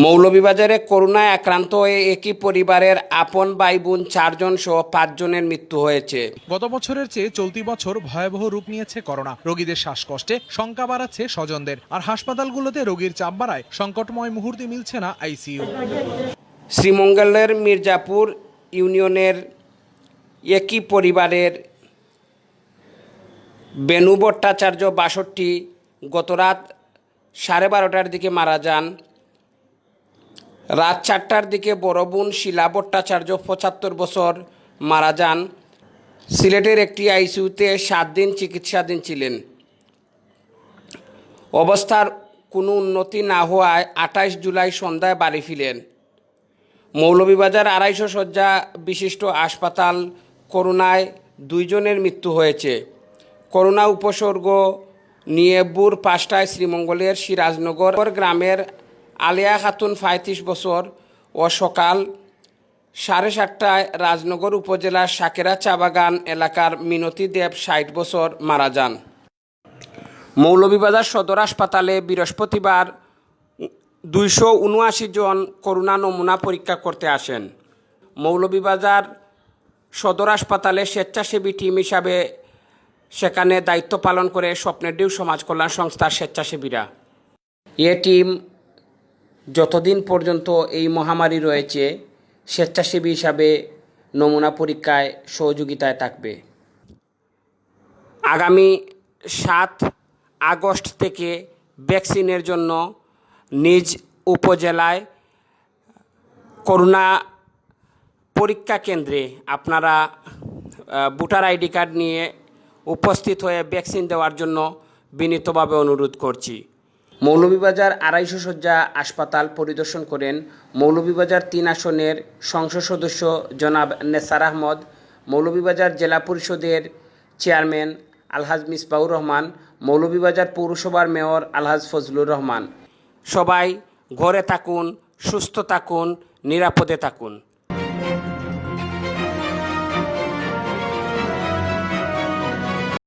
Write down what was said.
মৌলভীবাজারে করোনায় আক্রান্ত হয়ে একই পরিবারের আপন ভাই বোন 4 জন সহ 5 জনের মৃত্যু হয়েছে। গত বছরের চেয়ে চলতি বছর ভয়াবহ রূপ নিয়েছে করোনা। রোগীদের শ্বাসকষ্টে শঙ্কা বাড়াচ্ছে স্বজনদের, আর হাসপাতালগুলোতে রোগীর চাপ বাড়ায় সংকটময় মুহূর্তে মিলছে না আইসিইউ। শ্রীমঙ্গলের মির্জাপুর ইউনিয়নের একই পরিবারের বেনু ভট্টাচার্য 62 গতরাত 12:30টার দিকে মারা যান। রাত 4টার দিকে বড় বোন শিলা ভট্টাচার্য 75 বছর মারা যান। সিলেটের একটি আইসিইউতে 7 দিন চিকিৎসাধীন ছিলেন। অবস্থার কোনো উন্নতি না হওয়ায় 28 জুলাই সন্ধ্যায় বাড়ি ফিরেন। মৌলভীবাজার 250 শয্যা বিশিষ্ট হাসপাতাল করোনায় 2 জনের মৃত্যু হয়েছে। করোনা উপসর্গ নিয়ে ভোর 5টায় শ্রীমঙ্গলের সিরাজনগর গ্রামের আলিয়া খাতুন 35 বছর ও সকাল 7:30টায় রাজনগর উপজেলার সাকেরা চা বাগান এলাকার মিনতি দেব 60 বছর মারা যান। মৌলভীবাজার সদর হাসপাতালে বৃহস্পতিবার 279 জন করোনা নমুনা পরীক্ষা করতে আসেন। মৌলভীবাজার সদর হাসপাতালে স্বেচ্ছাসেবী টিম হিসাবে সেখানে দায়িত্ব পালন করে স্বপ্নের ঢেউ সমাজ কল্যাণ সংস্থার স্বেচ্ছাসেবীরা। এ টিম যতদিন পর্যন্ত এই মহামারী রয়েছে স্বেচ্ছাসেবী হিসাবে নমুনা পরীক্ষায় সহযোগিতায় থাকবে। আগামী 7 আগস্ট থেকে ভ্যাকসিনের জন্য নিজ উপজেলায় করোনা পরীক্ষা কেন্দ্রে আপনারা ভোটার আইডি কার্ড নিয়ে উপস্থিত হয়ে ভ্যাকসিন দেওয়ার জন্য বিনীতভাবে অনুরোধ করছি। মৌলভীবাজার 250 শয্যা হাসপাতাল পরিদর্শন করেন মৌলভীবাজার 3 আসনের সংসদ সদস্য জনাব নেসার আহমদ, মৌলভীবাজার জেলা পরিষদের চেয়ারম্যান আলহাজ মিসবাউর রহমান, মৌলভীবাজার পৌরসভার মেয়র আলহাজ ফজলুর রহমান। সবাই ঘরে থাকুন, সুস্থ থাকুন, নিরাপদে থাকুন।